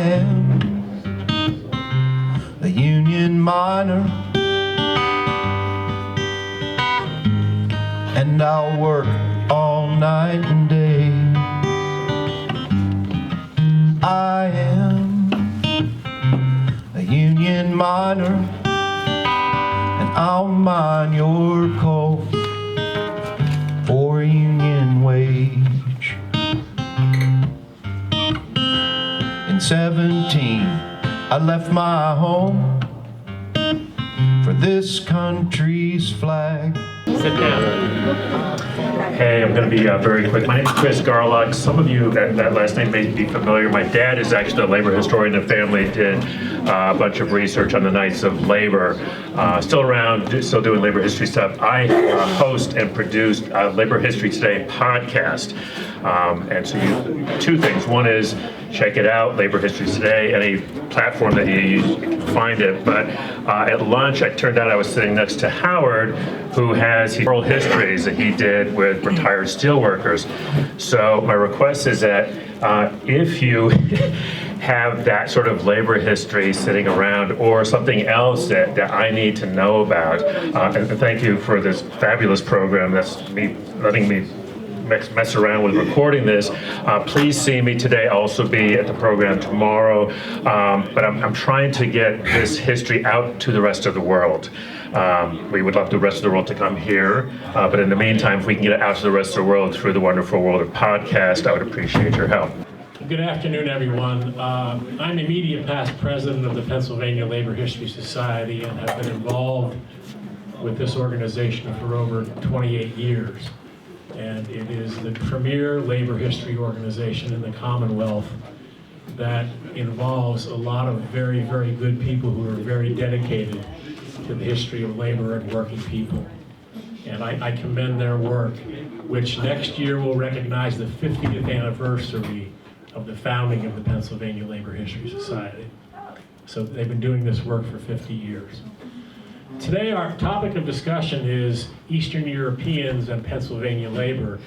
am a union miner, and I'll work all night and day. I am a union miner, and I'll mine your coal for a union wage. In 17, I left my home for this country's flag. Sit down. Hey, I'm going to be very quick. My name is Chris Garlock. Some of you, that last name may be familiar. My dad is actually a labor historian in the family, did a bunch of research on the Knights of Labor. Still around, still doing labor history stuff. I host and produce Labor History Today podcast. And so two things. One is check it out, Labor History Today, any platform that you use, you can find it. But at lunch, it turned out I was sitting next to Howard, who has oral histories that he did with retired steelworkers. So my request is that if you have that sort of labor history sitting around or something else that I need to know about, and thank you for this fabulous program. That's me letting me mess around with recording this. Please see me today. I'll also be at the program tomorrow. But I'm trying to get this history out to the rest of the world. We would love the rest of the world to come here. But in the meantime, if we can get it out to the rest of the world through the wonderful world of podcast, I would appreciate your help. Good afternoon, everyone. I'm immediate past president of the Pennsylvania Labor History Society and have been involved with this organization for over 28 years. And it is the premier labor history organization in the Commonwealth that involves a lot of very, very good people who are very dedicated to the history of labor and working people. And I commend their work, which next year will recognize the 50th anniversary of the founding of the Pennsylvania Labor History Society. So they've been doing this work for 50 years. Today our topic of discussion is Eastern Europeans and Pennsylvania labor.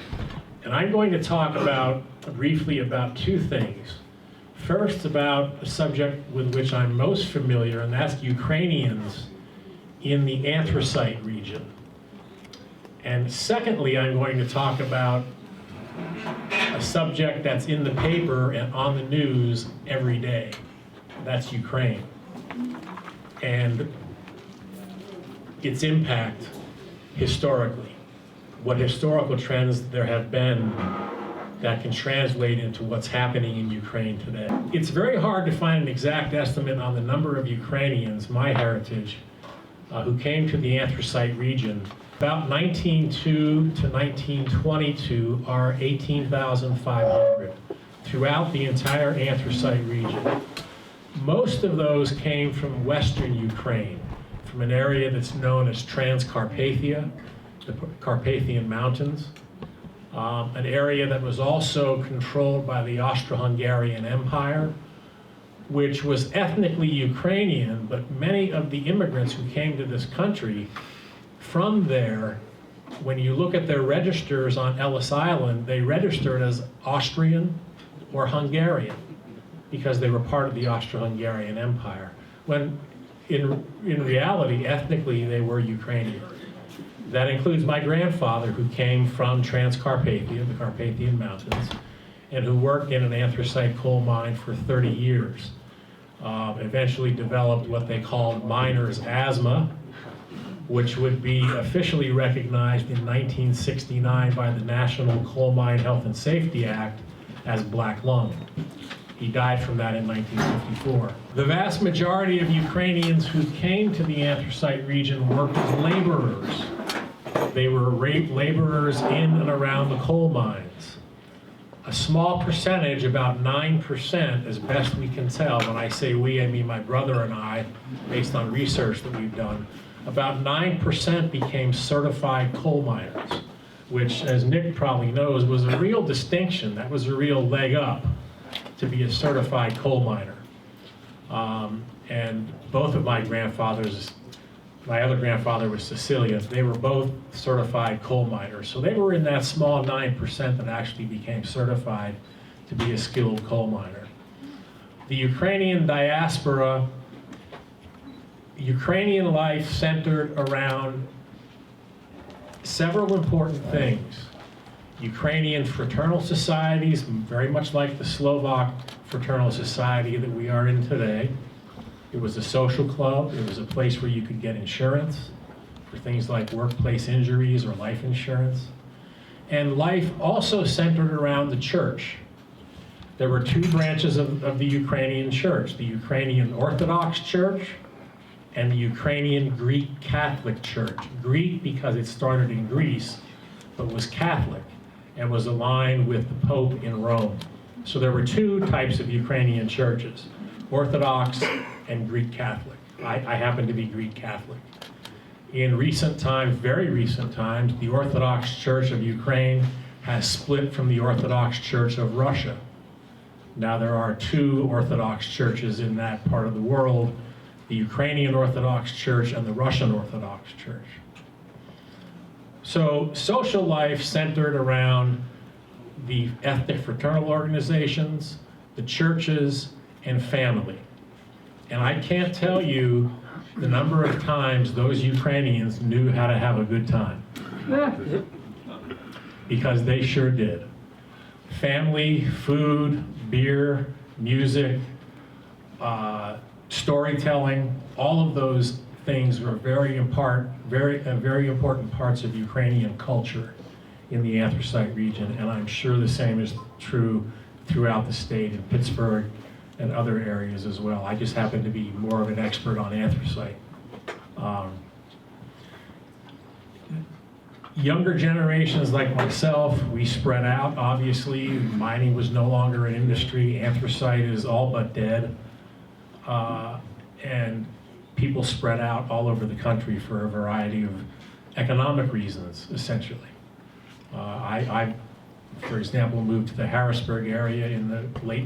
And I'm going to talk briefly about two things. First, about a subject with which I'm most familiar, and that's Ukrainians in the anthracite region. And secondly, I'm going to talk about a subject that's in the paper and on the news every day. That's Ukraine. And its impact historically, what historical trends there have been that can translate into what's happening in Ukraine today. It's very hard to find an exact estimate on the number of Ukrainians, my heritage, who came to the anthracite region. About 1902 to 1922 are 18,500 throughout the entire anthracite region. Most of those came from western Ukraine, from an area that's known as Transcarpathia, the Carpathian Mountains, an area that was also controlled by the Austro-Hungarian Empire, which was ethnically Ukrainian, but many of the immigrants who came to this country from there, when you look at their registers on Ellis Island, they registered as Austrian or Hungarian because they were part of the Austro-Hungarian Empire, when in reality, ethnically, they were Ukrainian. That includes my grandfather, who came from Transcarpathia, the Carpathian Mountains, and who worked in an anthracite coal mine for 30 years. Eventually developed what they called miner's asthma, which would be officially recognized in 1969 by the National Coal Mine Health and Safety Act as black lung. He died from that in 1954. The vast majority of Ukrainians who came to the anthracite region worked as laborers. They were laborers in and around the coal mines. A small percentage, about 9%, as best we can tell, when I say we, I mean my brother and I, based on research that we've done, about 9% became certified coal miners, which, as Nick probably knows, was a real distinction. That was a real leg up to be a certified coal miner. And both of my grandfathers, my other grandfather was Sicilian, they were both certified coal miners. So they were in that small 9% that actually became certified to be a skilled coal miner. The Ukrainian diaspora, Ukrainian life centered around several important things. Ukrainian fraternal societies, very much like the Slovak fraternal society that we are in today. It was a social club. It was a place where you could get insurance for things like workplace injuries or life insurance. And life also centered around the church. There were two branches of the Ukrainian church, the Ukrainian Orthodox Church and the Ukrainian Greek Catholic Church. Greek because it started in Greece, but was Catholic and was aligned with the Pope in Rome. So there were two types of Ukrainian churches, Orthodox and Greek Catholic. I happen to be Greek Catholic. In recent times, very recent times, the Orthodox Church of Ukraine has split from the Orthodox Church of Russia. Now there are two Orthodox churches in that part of the world, the Ukrainian Orthodox Church and the Russian Orthodox Church. So social life centered around the ethnic fraternal organizations, the churches, and family. And I can't tell you the number of times those Ukrainians knew how to have a good time. Because they sure did. Family, food, beer, music, storytelling, all of those things were very important parts of Ukrainian culture in the anthracite region, and I'm sure the same is true throughout the state in Pittsburgh and other areas as well. I just happen to be more of an expert on anthracite. Younger generations like myself, we spread out, obviously. Mining was no longer an industry. Anthracite is all but dead. And people spread out all over the country for a variety of economic reasons, essentially. I, for example, moved to the Harrisburg area in the early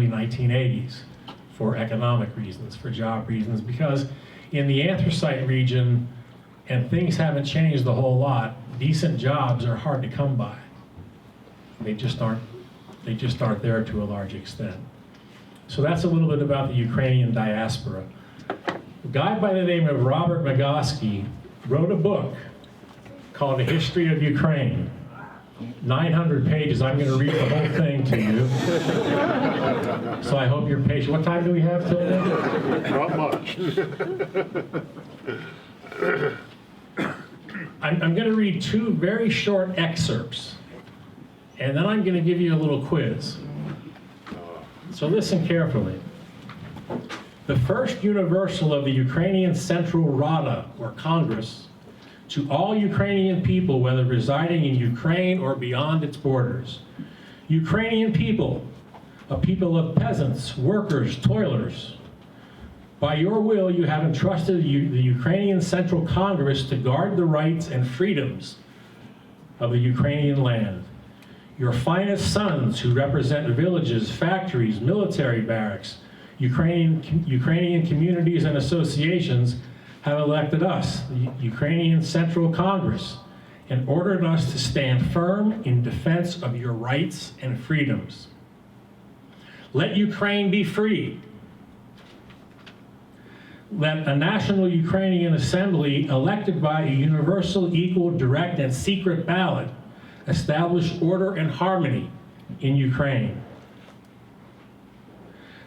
1980s for economic reasons, for job reasons, because in the anthracite region, and things haven't changed a whole lot, decent jobs are hard to come by. They just aren't there to a large extent. So that's a little bit about the Ukrainian diaspora. A guy by the name of Robert McCollester wrote a book called A History of Ukraine. 900 pages. I'm going to read the whole thing to you. So I hope you're patient. What time do we have today? Not much. I'm going to read two very short excerpts, and then I'm going to give you a little quiz. So listen carefully. The first universal of the Ukrainian Central Rada, or Congress, to all Ukrainian people, whether residing in Ukraine or beyond its borders. Ukrainian people, a people of peasants, workers, toilers. By your will, you have entrusted the Ukrainian Central Congress to guard the rights and freedoms of the Ukrainian land. Your finest sons, who represent villages, factories, military barracks, Ukrainian communities and associations, have elected us, the Ukrainian Central Congress, and ordered us to stand firm in defense of your rights and freedoms. Let Ukraine be free. Let a national Ukrainian assembly elected by a universal, equal, direct, and secret ballot establish order and harmony in Ukraine.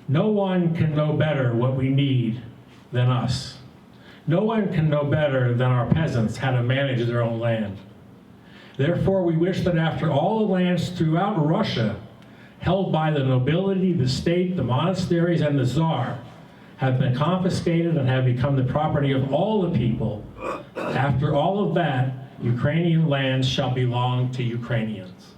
No one can know better what we need than us. No one can know better than our peasants how to manage their own land. Therefore, we wish that after all the lands throughout Russia held by the nobility, the state, the monasteries, and the Tsar have been confiscated and have become the property of all the people, after all of that, Ukrainian lands shall belong to Ukrainians.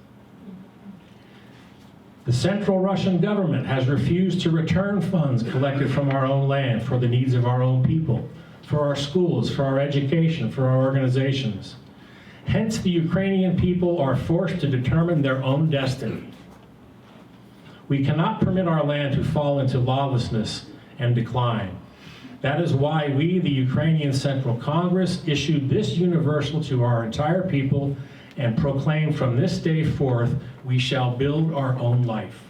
The Central Russian government has refused to return funds collected from our own land for the needs of our own people, for our schools, for our education, for our organizations. Hence, the Ukrainian people are forced to determine their own destiny. We cannot permit our land to fall into lawlessness and decline. That is why we, the Ukrainian Central Congress, issued this universal to our entire people and proclaimed from this day forth, we shall build our own life.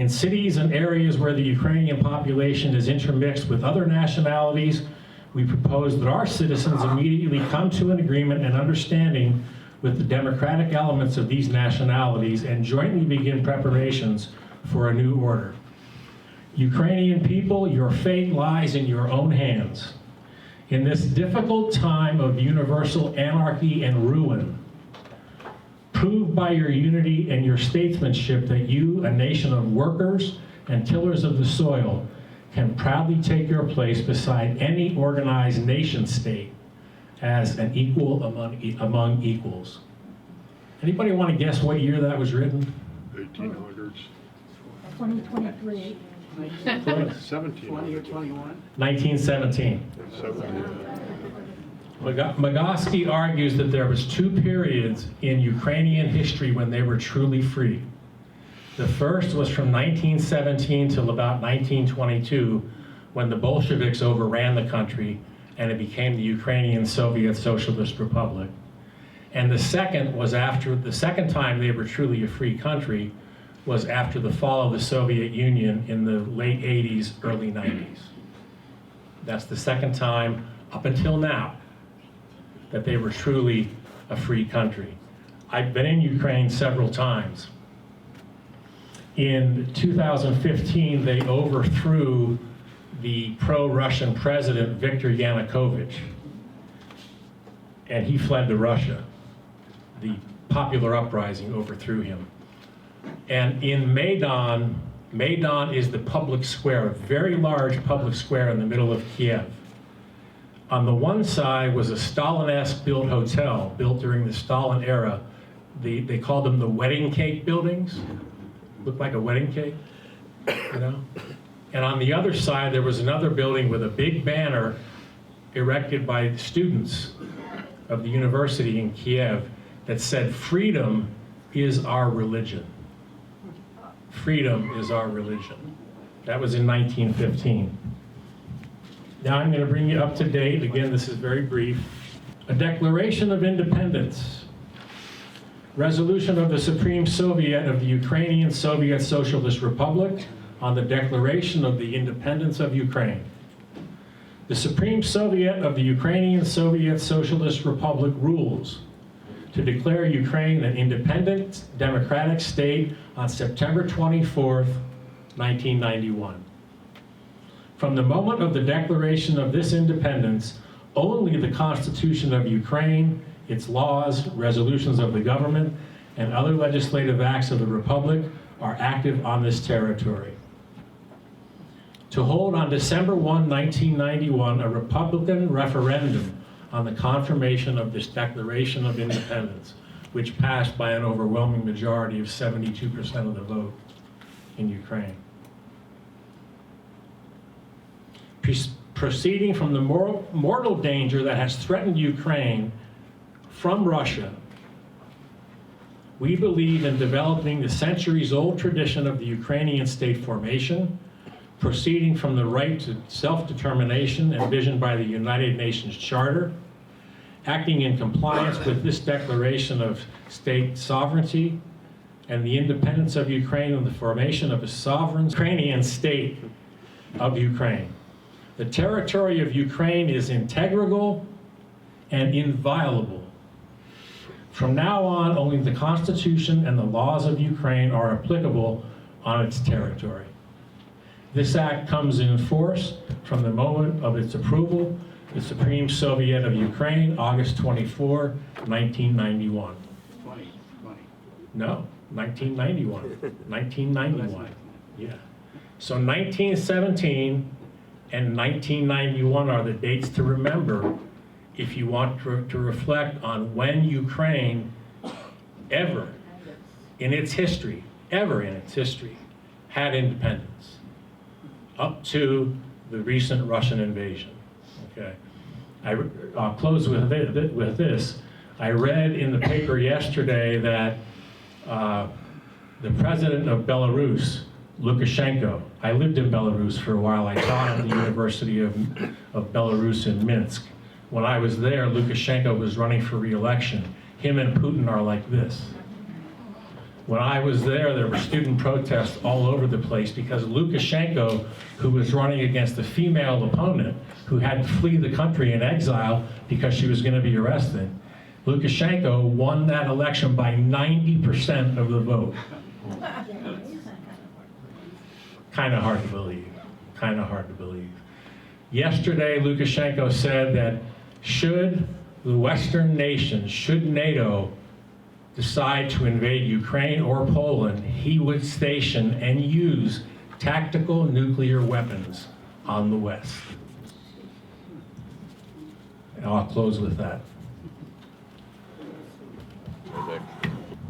In cities and areas where the Ukrainian population is intermixed with other nationalities, we propose that our citizens immediately come to an agreement and understanding with the democratic elements of these nationalities and jointly begin preparations for a new order. Ukrainian people, your fate lies in your own hands. In this difficult time of universal anarchy and ruin, prove by your unity and your statesmanship that you, a nation of workers and tillers of the soil, can proudly take your place beside any organized nation state as an equal among equals. Anybody want to guess what year that was written? 1800s. 2023. 17. 20 or 21? 1917. 17. Vygotsky argues that there was two periods in Ukrainian history when they were truly free. The first was from 1917 till about 1922, when the Bolsheviks overran the country and it became the Ukrainian Soviet Socialist Republic. And the second was after, the second time they were truly a free country was after the fall of the Soviet Union in the late 80s, early 90s. That's the second time up until now that they were truly a free country. I've been in Ukraine several times. In 2015, they overthrew the pro-Russian president, Viktor Yanukovych, and he fled to Russia. The popular uprising overthrew him. And in Maidan is the public square, a very large public square in the middle of Kiev. On the one side was a Stalin-esque built hotel, built during the Stalin era. They called them the wedding cake buildings. Looked like a wedding cake, you know? And on the other side, there was another building with a big banner erected by students of the university in Kiev that said, "Freedom is our religion." Freedom is our religion. That was in 1915. Now I'm going to bring you up to date. Again, this is very brief. A Declaration of Independence. Resolution of the Supreme Soviet of the Ukrainian Soviet Socialist Republic on the Declaration of the Independence of Ukraine. The Supreme Soviet of the Ukrainian Soviet Socialist Republic rules to declare Ukraine an independent, democratic state on September 24th, 1991. From the moment of the declaration of this independence, only the Constitution of Ukraine, its laws, resolutions of the government, and other legislative acts of the Republic are active on this territory. To hold on December 1, 1991, a Republican referendum on the confirmation of this Declaration of Independence, which passed by an overwhelming majority of 72% of the vote in Ukraine. Proceeding from the mortal danger that has threatened Ukraine from Russia, we believe in developing the centuries-old tradition of the Ukrainian state formation, proceeding from the right to self-determination envisioned by the United Nations Charter, acting in compliance with this declaration of state sovereignty and the independence of Ukraine and the formation of a sovereign Ukrainian state of Ukraine. The territory of Ukraine is integral and inviolable. From now on, only the Constitution and the laws of Ukraine are applicable on its territory. This act comes in force from the moment of its approval, the Supreme Soviet of Ukraine, August 24, 1991. 20. No, 1991. 1991, yeah. So 1917 and 1991 are the dates to remember if you want to reflect on when Ukraine ever in its history, had independence, up to the recent Russian invasion, okay? I'll close with this. I read in the paper yesterday that the president of Belarus, Lukashenko, I lived in Belarus for a while. I taught at the University of Belarus in Minsk. When I was there, Lukashenko was running for re-election. Him and Putin are like this. When I was there were student protests all over the place because Lukashenko, who was running against a female opponent who had to flee the country in exile because she was going to be arrested, Lukashenko won that election by 90% of the vote. Kind of hard to believe. Kind of hard to believe. Yesterday, Lukashenko said that should the Western nations, should NATO decide to invade Ukraine or Poland, he would station and use tactical nuclear weapons on the West. And I'll close with that.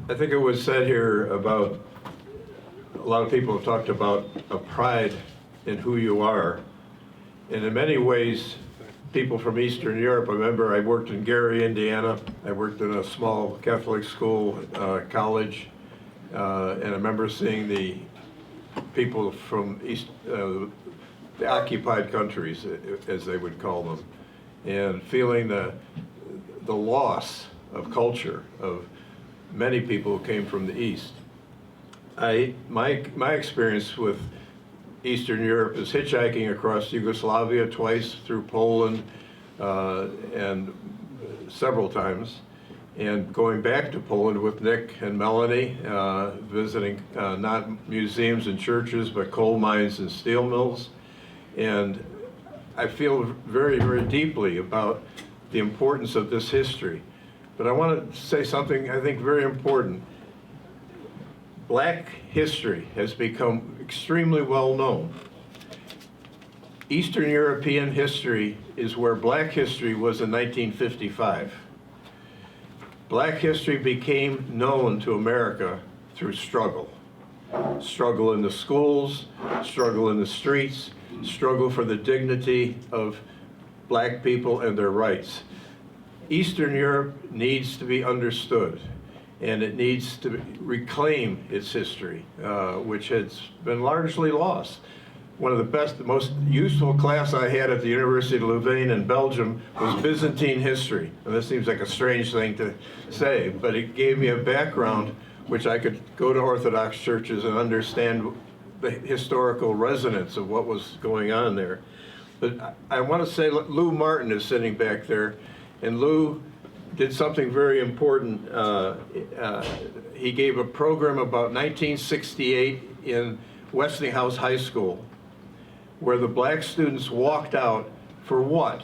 I think it was said here about, a lot of people have talked about a pride in who you are. And in many ways, people from Eastern Europe, I remember I worked in Gary, Indiana. I worked in a small Catholic school, college, and I remember seeing the people from the occupied countries, as they would call them, and feeling the loss of culture of many people who came from the East. My experience with Eastern Europe is hitchhiking across Yugoslavia twice, through Poland, and several times, and going back to Poland with Nick and Melanie, visiting not museums and churches, but coal mines and steel mills. And I feel very, very deeply about the importance of this history. But I want to say something I think very important. Black history has become extremely well known. Eastern European history is where black history was in 1955. Black history became known to America through struggle. Struggle in the schools, struggle in the streets, struggle for the dignity of black people and their rights. Eastern Europe needs to be understood, and it needs to reclaim its history, which has been largely lost. One of the best, the most useful class I had at the University of Louvain in Belgium was Byzantine history. And this seems like a strange thing to say, but it gave me a background which I could go to Orthodox churches and understand the historical resonance of what was going on there. But I want to say Lou Martin is sitting back there, and Lou did something very important. He gave a program about 1968 in Westinghouse High School, where the black students walked out for what?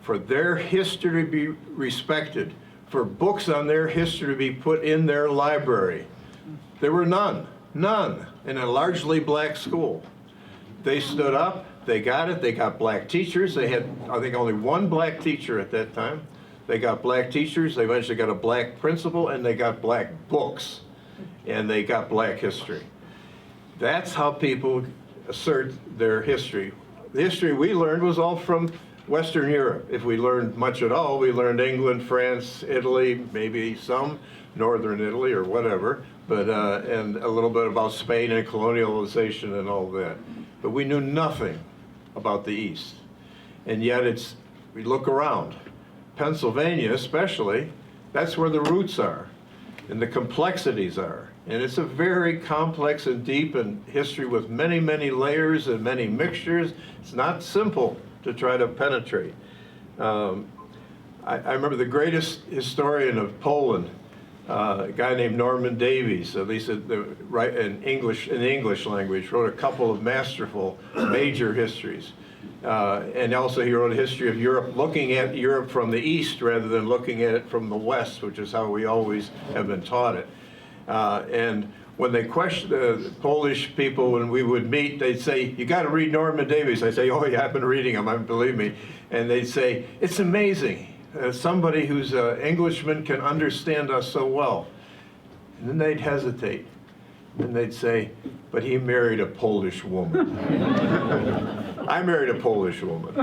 For their history to be respected, for books on their history to be put in their library. There were none in a largely black school. They stood up, they got it, they got black teachers. They had, I think, only one black teacher at that time. They got black teachers, they eventually got a black principal, and they got black books, and they got black history. That's how people assert their history. The history we learned was all from Western Europe. If we learned much at all, we learned England, France, Italy, maybe some Northern Italy or whatever, but and a little bit about Spain and colonialization and all that. But we knew nothing about the East. And yet we look around. Pennsylvania especially, that's where the roots are and the complexities are. And it's a very complex and deep history with many, many layers and many mixtures. It's not simple to try to penetrate. I remember the greatest historian of Poland, a guy named Norman Davies, at least in the English language, wrote a couple of masterful major histories. And also he wrote a history of Europe, looking at Europe from the East rather than looking at it from the West, which is how we always have been taught it. And when they questioned the Polish people, when we would meet, they'd say, "You got to read Norman Davies." I'd say, "Oh yeah, I've been reading him, believe me." And they'd say, "It's amazing. Somebody who's an Englishman can understand us so well." And then they'd hesitate. And they'd say, "But he married a Polish woman." I married a Polish woman.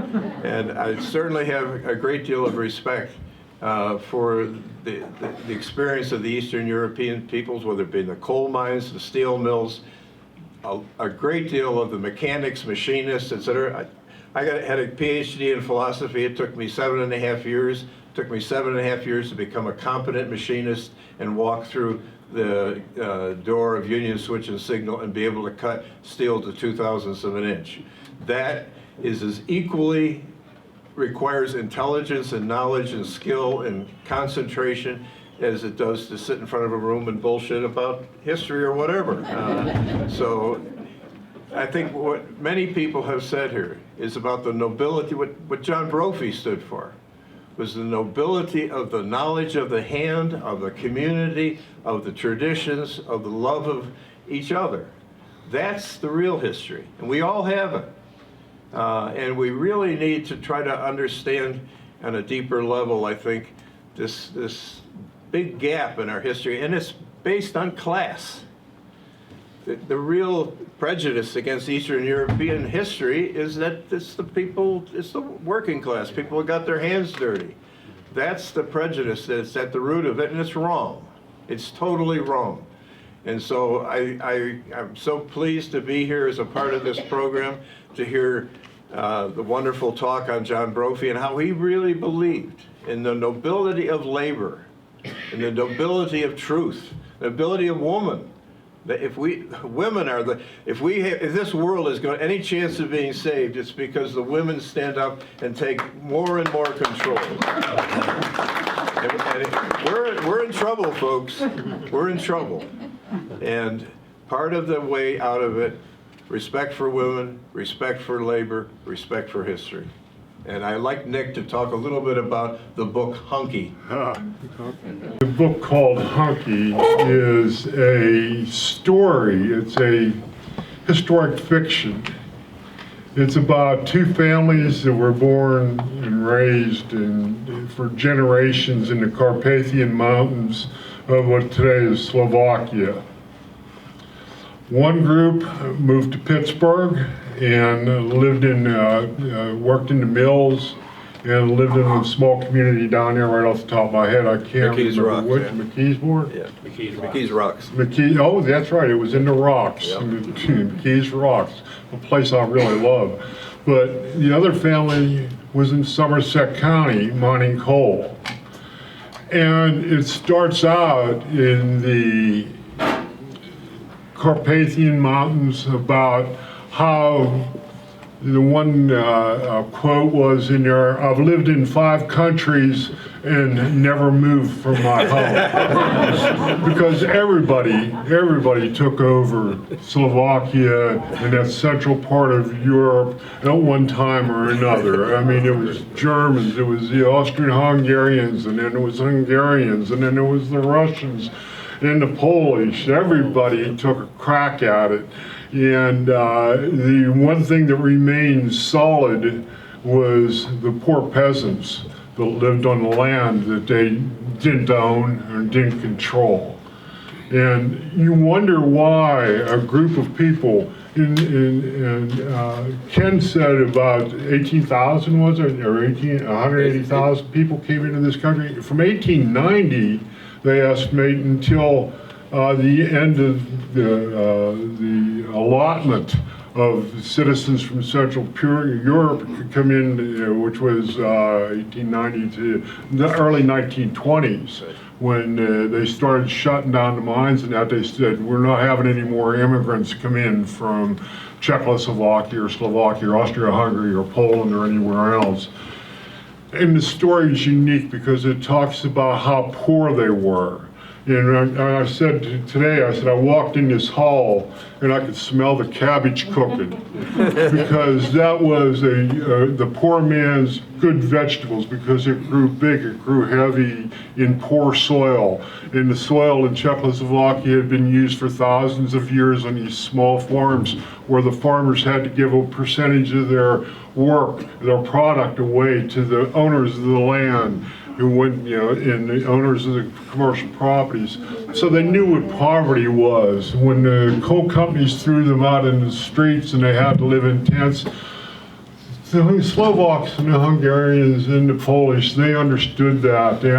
And I certainly have a great deal of respect for the experience of the Eastern European peoples, whether it be in the coal mines, the steel mills, a great deal of the mechanics, machinists, etc. I had a PhD in philosophy. It took me 7.5 years. It took me 7.5 years to become a competent machinist and walk through the door of Union Switch and Signal and be able to cut steel to 2/1000ths of an inch. That is as equally requires intelligence and knowledge and skill and concentration as it does to sit in front of a room and bullshit about history or whatever. So I think what many people have said here is about the nobility, what John Brophy stood for, was the nobility of the knowledge of the hand, of the community, of the traditions, of the love of each other. That's the real history, and we all have it. And we really need to try to understand on a deeper level, I think, this big gap in our history, and it's based on class. The real prejudice against Eastern European history is that it's the working class, people who got their hands dirty. That's the prejudice that's at the root of it, and it's wrong. It's totally wrong. And so I'm so pleased to be here as a part of this program, to hear the wonderful talk on John Brophy and how he really believed in the nobility of labor, and the nobility of truth, the nobility of woman. That if this world is going any chance of being saved, it's because the women stand up and take more and more control. We're in trouble, folks. We're in trouble. And part of the way out of it, respect for women, respect for labor, respect for history. And I'd like Nick to talk a little bit about the book Hunky. The book called Hunky is a story. It's a historic fiction. It's about two families that were born and raised for generations in the Carpathian Mountains of what today is Slovakia. One group moved to Pittsburgh and worked in the mills and lived in a small community down there right off the top of my head. I can't McKee's remember Rocks, which. yeah. McKeesmore? Yeah, McKee's Rocks. Oh, that's right. It was in the rocks. Yep. McKee's Rocks, a place I really love. But the other family was in Somerset County mining coal. And it starts out in the Carpathian Mountains about how the one quote was in there, "I've lived in 5 countries and never moved from my home." Because everybody took over Slovakia and that central part of Europe at one time or another. I mean, it was Germans, it was the Austrian-Hungarians, and then it was Hungarians, and then it was the Russians and the Polish. Everybody took a crack at it. And the one thing that remained solid was the poor peasants that lived on the land that they didn't own and didn't control. And you wonder why a group of people, Ken said about 18,000 was it, or 180,000 people came into this country. From 1890, they estimate, until the end of the allotment of citizens from Central Europe could come in, which was 1890 to the early 1920s, when they started shutting down the mines, and that they said, we're not having any more immigrants come in from Czechoslovakia or Slovakia or Austria-Hungary or Poland or anywhere else. And the story is unique because it talks about how poor they were. And I said today, I walked in this hall and I could smell the cabbage cooking, because that was the poor man's good vegetables, because it grew big, it grew heavy in poor soil. And the soil in Czechoslovakia had been used for thousands of years on these small farms where the farmers had to give a percentage of their work, their product away to the owners of the land, who went, and the owners of the commercial properties. So they knew what poverty was. When the coal companies threw them out in the streets and they had to live in tents, the Slovaks and the Hungarians and the Polish, they understood that. They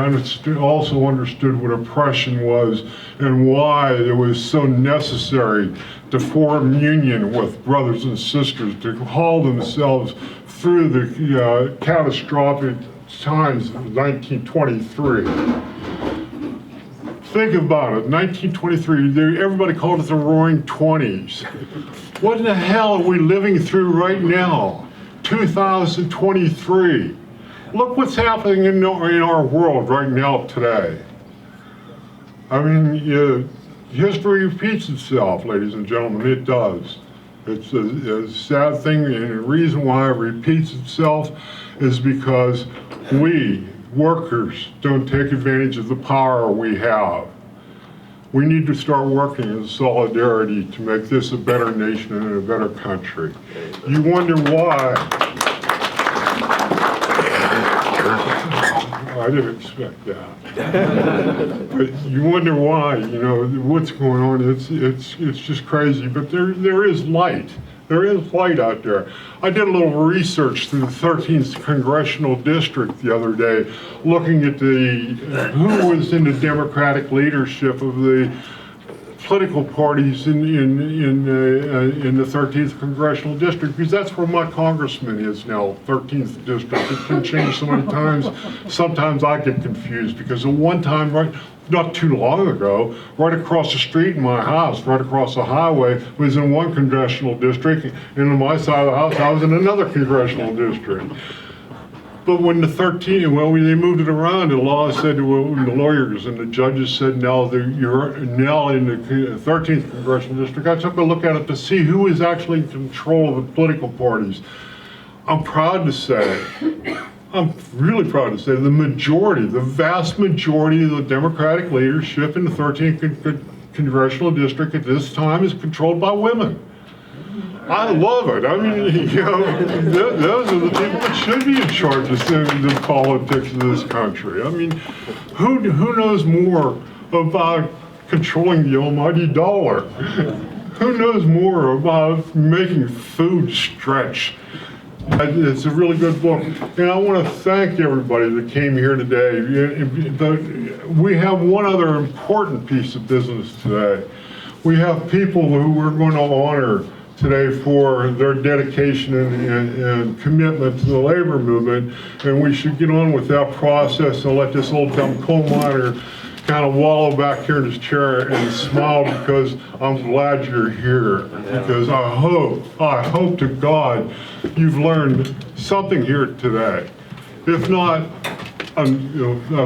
also understood what oppression was and why it was so necessary to form union with brothers and sisters, to haul themselves through the catastrophic times of 1923. Think about it, 1923, everybody called it the Roaring Twenties. What the hell are we living through right now? 2023. Look what's happening in our world right now today. I mean, history repeats itself, ladies and gentlemen, it does. It's a sad thing, and the reason why it repeats itself is because we, workers, don't take advantage of the power we have. We need to start working in solidarity to make this a better nation and a better country. You wonder why. I didn't expect that. But you wonder why, what's going on. It's just crazy, but there is light. There is light out there. I did a little research through the 13th Congressional District the other day, looking at who was in the Democratic leadership of the political parties in the 13th Congressional District, because that's where my congressman is now, 13th District. It's been changed so many times, sometimes I get confused, because at one time, not too long ago, right across the street in my house, right across the highway, was in one congressional district, and on my side of the house, I was in another congressional district. But when they moved it around, the law said, the lawyers and the judges said, now you're now in the 13th Congressional District. I took a look at it to see who is actually in control of the political parties. I'm really proud to say the vast majority of the Democratic leadership in the 13th Congressional District at this time is controlled by women. I love it. I mean, those are the people that should be in charge of the politics of this country. I mean, who knows more about controlling the almighty dollar? Who knows more about making food stretch? It's a really good book, and I want to thank everybody that came here today. We have one other important piece of business today. We have people who we're going to honor today for their dedication and commitment to the labor movement, and we should get on with that process and let this old dumb coal miner kind of wallow back here in his chair and smile, because I'm glad you're here, because I hope to God you've learned something here today. If not, a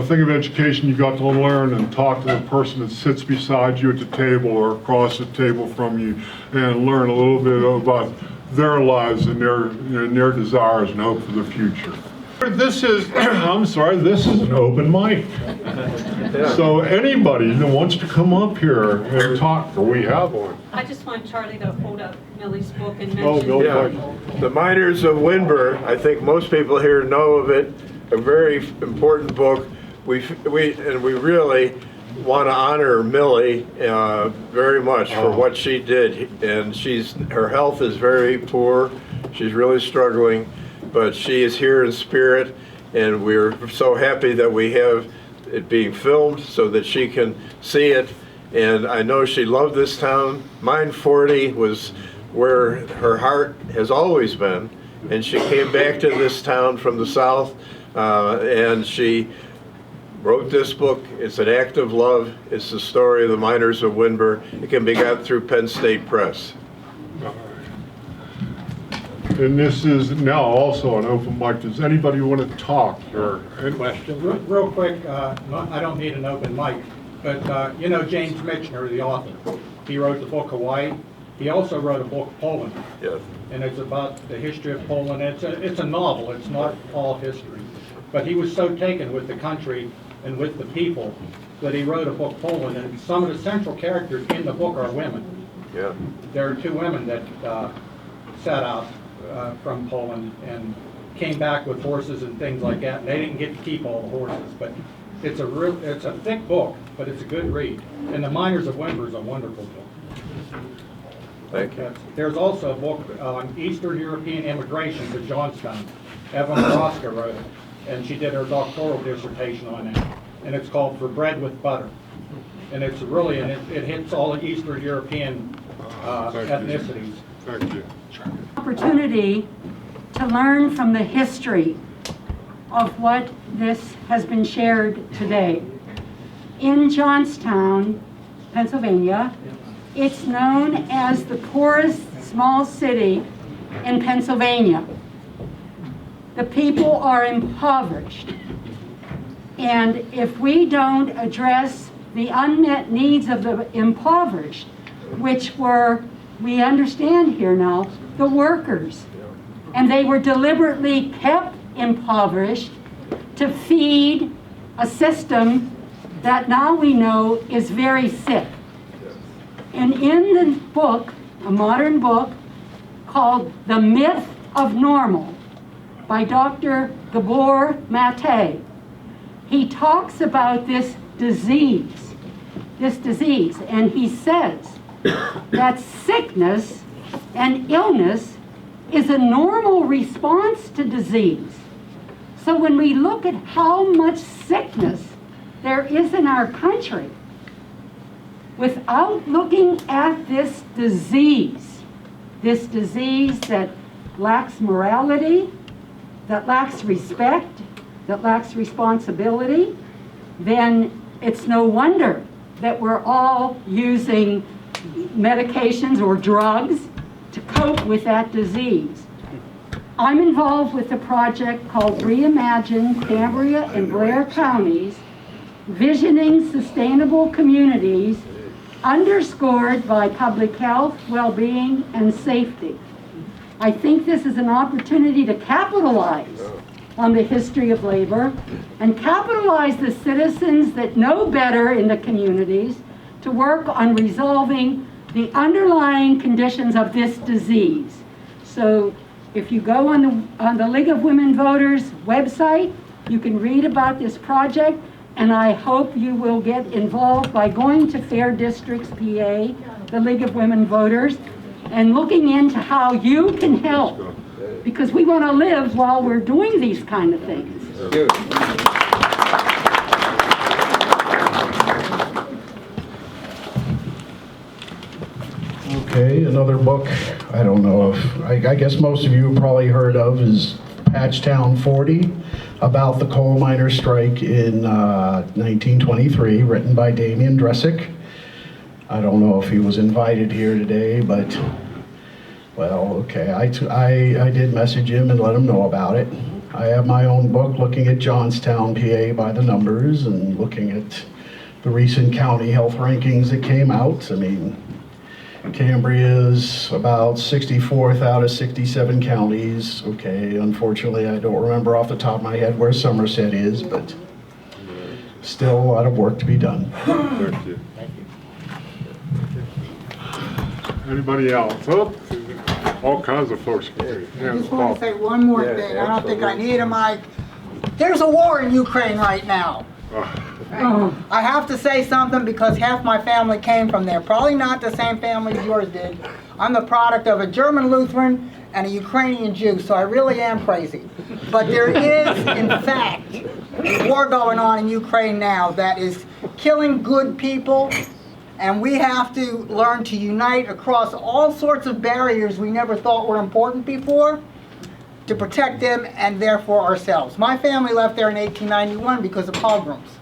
thing of education you got to learn and talk to the person that sits beside you at the table or across the table from you, and learn a little bit about their lives and their desires and hope for the future. This is, this is an open mic. So anybody that wants to come up here and talk, we have one. I just want Charlie to hold up Millie's book and mention. The Miners of Windber, I think most people here know of it, a very important book. We really want to honor Millie very much for what she did, and her health is very poor. She's really struggling, but she is here in spirit, and we're so happy that we have it being filmed so that she can see it. And I know she loved this town. Mine 40 was where her heart has always been, and she came back to this town from the south, and she wrote this book. It's an act of love. It's the story of the Miners of Windber. It can be got through Penn State Press. And this is now also an open mic. Does anybody want to talk or any questions? Real quick, I don't need an open mic, but James Michener, the author, he wrote the book Hawaii. He also wrote a book Poland. Yes. And it's about the history of Poland. It's a novel. It's not all history. But he was so taken with the country and with the people that he wrote a book Poland. And some of the central characters in the book are women. Yeah. There are two women that set out from Poland and came back with horses and things like that. And they didn't get to keep all the horses, but it's a thick book, but it's a good read. And The Miners of Windber is a wonderful book. Thank you. There's also a book on Eastern European immigration to Johnstown. Eva Moroska wrote it, and she did her doctoral dissertation on that. And it's called For Bread with Butter. And it's really, and it hits all the Eastern European ethnicities. Thank you. Opportunity to learn from the history of what this has been shared today. in Johnstown, Pennsylvania. It's known as the poorest small city in Pennsylvania. The people are impoverished. And if we don't address the unmet needs of the impoverished, which were, we understand here now, the workers, and they were deliberately kept impoverished to feed a system that now we know is very sick. And in the book, a modern book called The Myth of Normal by Dr. Gabor Mate, he talks about this disease, and he says that sickness and illness is a normal response to disease. So when we look at how much sickness there is in our country, without looking at this disease that lacks morality, that lacks respect, that lacks responsibility, then it's no wonder that we're all using medications or drugs to cope with that disease. I'm involved with a project called Reimagine Cambria and Blair Counties, Visioning Sustainable Communities, underscored by public health, well-being, and safety. I think this is an opportunity to capitalize on the history of labor and capitalize the citizens that know better in the communities to work on resolving the underlying conditions of this disease. So if you go on the League of Women Voters website, you can read about this project, and I hope you will get involved by going to Fair Districts PA, the League of Women Voters, and looking into how you can help, because we want to live while we're doing these kind of things. Okay, another book, I don't know if, I guess most of you have probably heard of, is Patchtown 40, about the coal miners' strike in 1923, written by Damian Dressick. I don't know if he was invited here today, but, well, okay, I did message him and let him know about it. I have my own book looking at Johnstown, PA by the numbers, and looking at the recent county health rankings that came out. I mean, Cambria is about 64th out of 67 counties. Okay, unfortunately, I don't remember off the top of my head where Somerset is, but still a lot of work to be done. Thank you. Anybody else? Oh, all kinds of folks. I just want to say one more thing. I don't think I need a mic. There's a war in Ukraine right now. I have to say something because half my family came from there. Probably not the same family as yours did. I'm the product of a German Lutheran and a Ukrainian Jew, so I really am crazy. But there is, in fact, a war going on in Ukraine now that is killing good people, and we have to learn to unite across all sorts of barriers we never thought were important before to protect them and therefore ourselves. My family left there in 1891 because of pogroms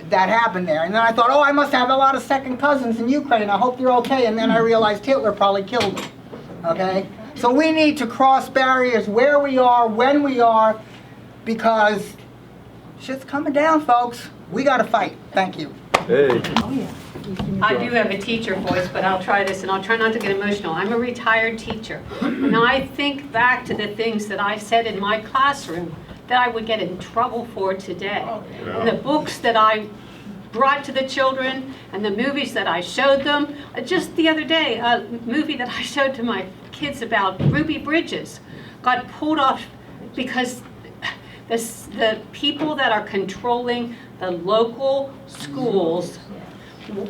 that happened there. And then I thought, oh, I must have a lot of second cousins in Ukraine. I hope they're okay. And then I realized Hitler probably killed them. Okay? So we need to cross barriers where we are, when we are, because shit's coming down, folks. We got to fight. Thank you. Hey. Oh, yeah. I do have a teacher voice, but I'll try this, and I'll try not to get emotional. I'm a retired teacher, and I think back to the things that I said in my classroom that I would get in trouble for today. And the books that I brought to the children, and the movies that I showed them. Just the other day, a movie that I showed to my kids about Ruby Bridges got pulled off because the people that are controlling the local schools,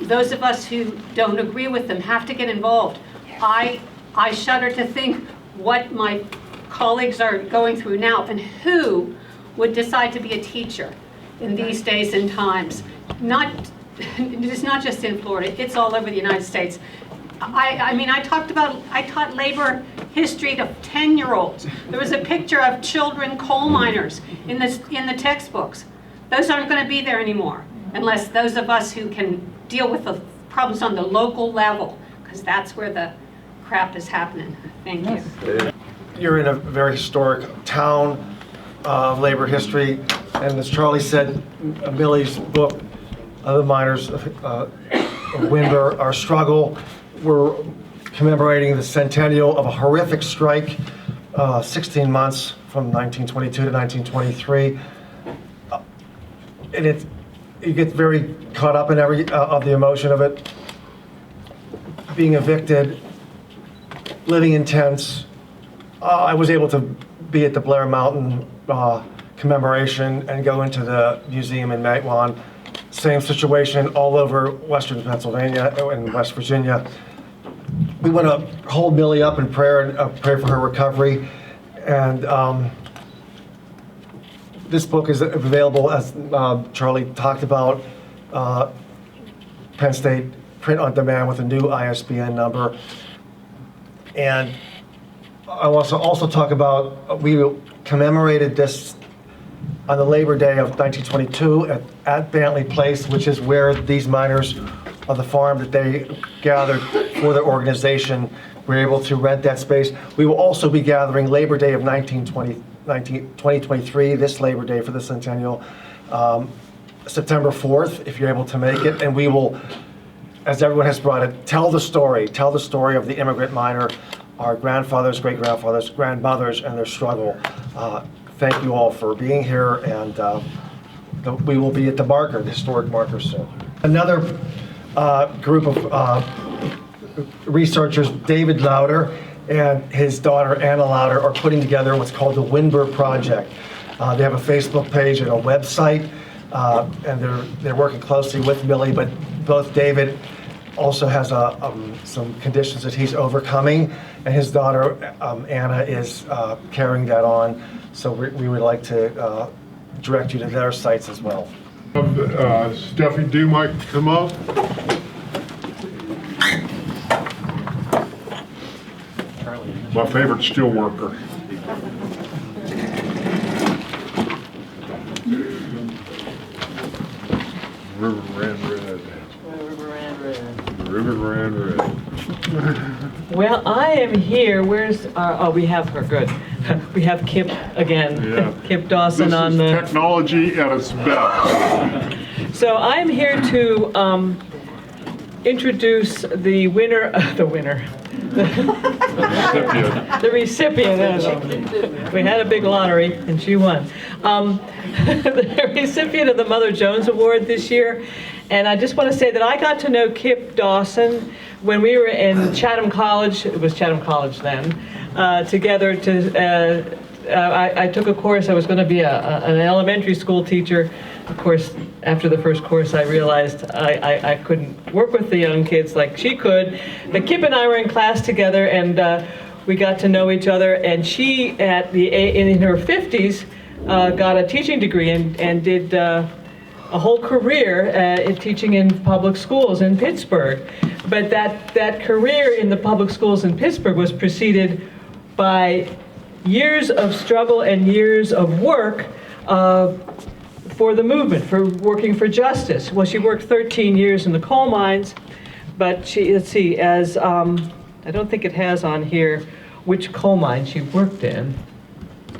those of us who don't agree with them have to get involved. I shudder to think what my colleagues are going through now and who would decide to be a teacher in these days and times. It's not just in Florida, it's all over the United States. I mean, I taught labor history to 10-year-olds. There was a picture of children coal miners in the textbooks. Those aren't going to be there anymore. unless those of us who can deal with the problems on the local level, because that's where the crap is happening. Thank you. You're in a very historic town of labor history, and as Charlie said, Millie's book, The Miners of Windber, Our Struggle, we're commemorating the centennial of a horrific strike, 16 months from 1922 to 1923. And you get very caught up in of the emotion of it. Being evicted, living in tents. I was able to be at the Blair Mountain commemoration and go into the museum in Matewan. Same situation all over Western Pennsylvania and West Virginia. We want to hold Millie up in prayer and pray for her recovery. And this book is available, as Charlie talked about, Penn State print on demand with a new ISBN number. And I want to also talk about, we commemorated this on the Labor Day of 1922 at Bantley Place, which is where these miners of the farm that they gathered for their organization were able to rent that space. We will also be gathering Labor Day of 2023, this Labor Day for the centennial, September 4th, if you're able to make it. And we will, as everyone has brought it, tell the story of the immigrant miner, our grandfathers, great-grandfathers, grandmothers, and their struggle. Thank you all for being here, and we will be at the marker, the historic marker soon. Another group of researchers, David Lauder and his daughter Anna Lauder, are putting together what's called the Windber Project. They have a Facebook page and a website, and they're working closely with Millie, but both David also has some conditions that he's overcoming, and his daughter Anna is carrying that on. So we would like to direct you to their sites as well. Stephanie Dumight, come up. My favorite steel worker. River ran red. The river ran red. Well, I am here. Where's our, we have her, good. We have Kip again. Yeah. Kip Dawson This on is the... technology at its best. So I'm here to introduce the winner, the recipient. We had a big lottery and she won. The recipient of the Mother Jones Award this year. And I just want to say that I got to know Kip Dawson when we were in Chatham College, it was Chatham College then, together I took a course, I was going to be an elementary school teacher. Of course, after the first course, I realized I couldn't work with the young kids like she could. But Kip and I were in class together, and we got to know each other. And she, in her 50s, got a teaching degree and did a whole career in teaching in public schools in Pittsburgh. But that career in the public schools in Pittsburgh was preceded by years of struggle and years of work for the movement, for working for justice. Well, she worked 13 years in the coal mines, but she, let's see, as, I don't think it has on here which coal mine she worked in.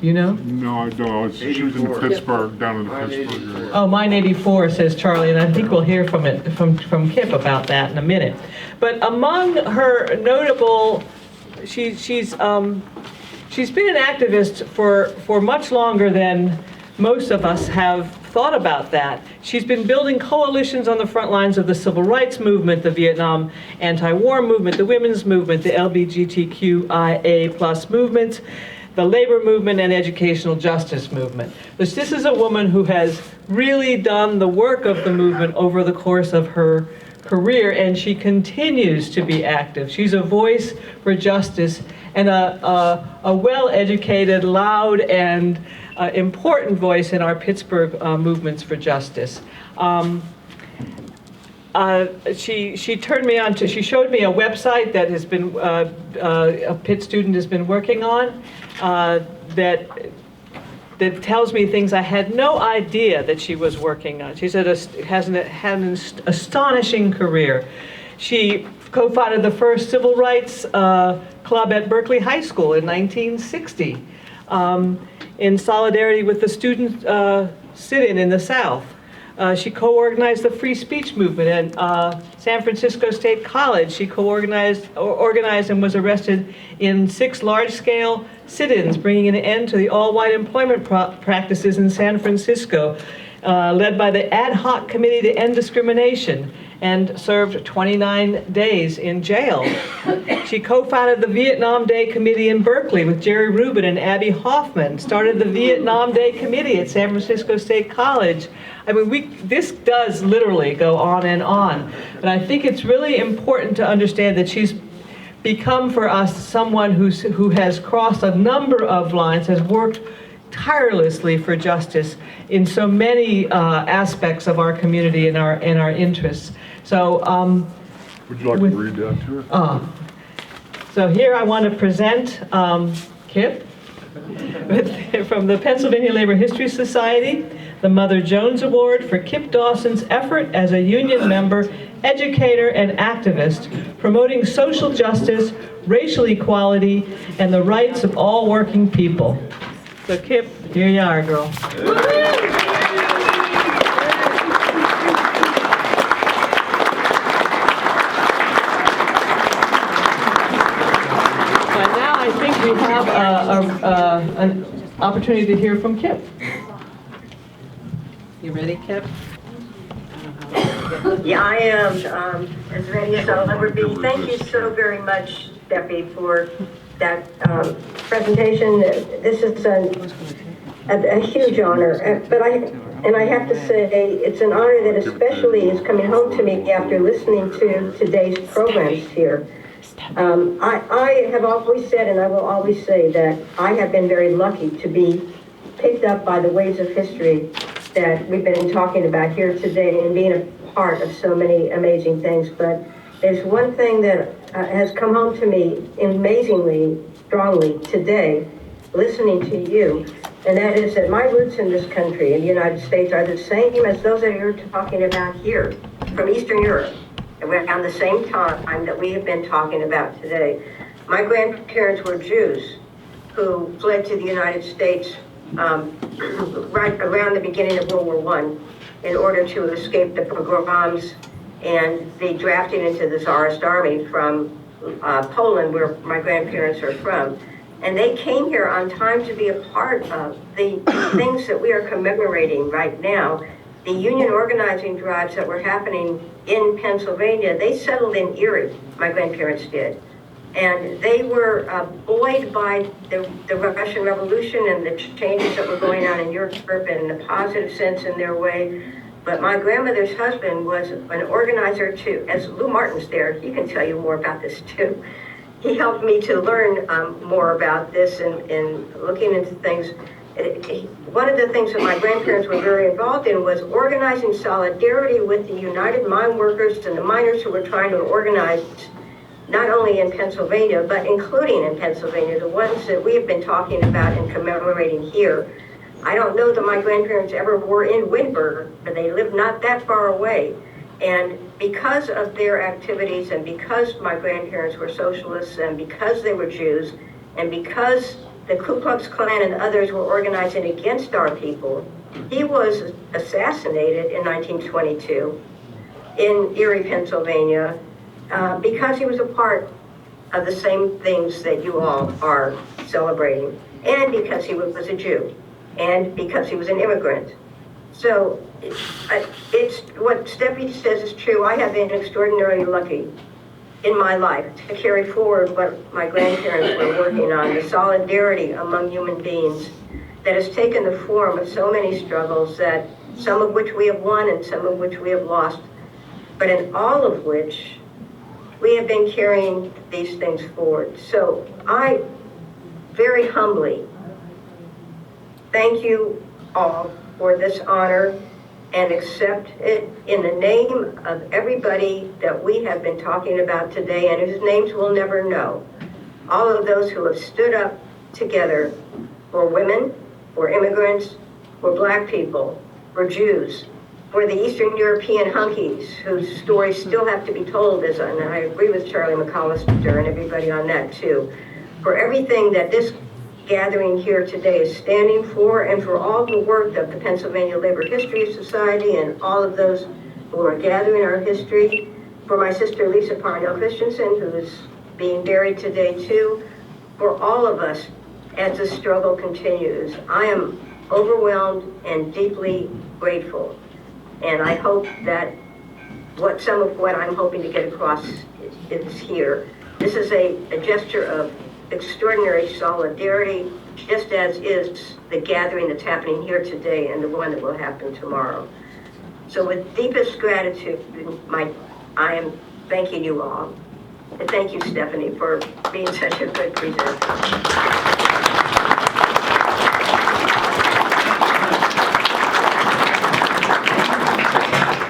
Do you know? No, I don't. She was in Pittsburgh, down in the Pittsburgh area. Oh, mine 84, says Charlie, and I think we'll hear from Kip about that in a minute. But among her notable, she's been an activist for much longer than most of us have thought about that. She's been building coalitions on the front lines of the civil rights movement, the Vietnam anti-war movement, the women's movement, the LGBTQIA+ movements, the labor movement, and educational justice movement. This is a woman who has really done the work of the movement over the course of her career, and she continues to be active. She's a voice for justice and a well-educated, loud, and important voice in our Pittsburgh movements for justice. She turned me on to, she showed me a website that has been, a Pitt student has been working on that that tells me things I had no idea that she was working on. She's had an astonishing career. She co-founded the first civil rights club at Berkeley High School in 1960 in solidarity with the student sit-in in the South. She co-organized the free speech movement at San Francisco State College. She organized and was arrested in 6 large-scale sit-ins, bringing an end to the all-white employment practices in San Francisco, led by the Ad Hoc Committee to End Discrimination, and served 29 days in jail. She co-founded the Vietnam Day Committee in Berkeley with Jerry Rubin and Abby Hoffman, started the Vietnam Day Committee at San Francisco State College. I mean, this does literally go on and on. But I think it's really important to understand that she's become for us someone who has crossed a number of lines, has worked tirelessly for justice in so many aspects of our community and our interests. So, would you like to read that to her? So here I want to present Kip from the Pennsylvania Labor History Society, the Mother Jones Award for Kip Dawson's effort as a union member, educator, and activist, promoting social justice, racial equality, and the rights of all working people. So Kip, here you are, girl. I think we have an opportunity to hear from Kip. You ready, Kip? Yeah, I am as ready as I'll ever be. Thank you so very much, Steffi, for that presentation. This is a huge honor, but I have to say it's an honor that especially is coming home to me after listening to today's programs here. I have always said, and I will always say, that I have been very lucky to be picked up by the waves of history that we've been talking about here today and being a part of so many amazing things. But there's one thing that has come home to me amazingly strongly today, listening to you, and that is that my roots in this country, in the United States, are the same as those that you're talking about here, from Eastern Europe, around the same time that we have been talking about today. My grandparents were Jews who fled to the United States right around the beginning of World War I in order to escape the pogroms and the drafting into the Tsarist army from Poland, where my grandparents are from. And they came here on time to be a part of the things that we are commemorating right now. The union organizing drives that were happening in Pennsylvania, they settled in Erie, my grandparents did. And they were buoyed by the Russian Revolution and the changes that were going on in Europe in a positive sense in their way. But my grandmother's husband was an organizer too. As Lou Martin's there, he can tell you more about this too. He helped me to learn more about this and looking into things. One of the things that my grandparents were very involved in was organizing solidarity with the United Mine Workers and the miners who were trying to organize not only in Pennsylvania, but including in Pennsylvania, the ones that we have been talking about and commemorating here. I don't know that my grandparents ever were in Windberg, but they lived not that far away. And because of their activities and because my grandparents were socialists and because they were Jews and because the Ku Klux Klan and others were organizing against our people, he was assassinated in 1922 in Erie, Pennsylvania, because he was a part of the same things that you all are celebrating, and because he was a Jew, and because he was an immigrant. So it's what Steffi says is true. I have been extraordinarily lucky in my life to carry forward what my grandparents were working on, the solidarity among human beings that has taken the form of so many struggles, that some of which we have won and some of which we have lost, but in all of which we have been carrying these things forward. So I very humbly thank you all for this honor and accept it in the name of everybody that we have been talking about today and whose names we'll never know. All of those who have stood up together for women, for immigrants, for black people, for Jews, for the Eastern European hunkies whose stories still have to be told, and I agree with Charlie McCollester and everybody on that too, for everything that this gathering here today is standing for, and for all the work of the Pennsylvania Labor History Society and all of those who are gathering our history, for my sister Lisa Parnell Christensen, who is being buried today too, for all of us as the struggle continues. I am overwhelmed and deeply grateful, and I hope that some of what I'm hoping to get across is here. This is a gesture of extraordinary solidarity, just as is the gathering that's happening here today and the one that will happen tomorrow. So with deepest gratitude, I am thanking you all. And thank you, Stephanie, for being such a good presenter.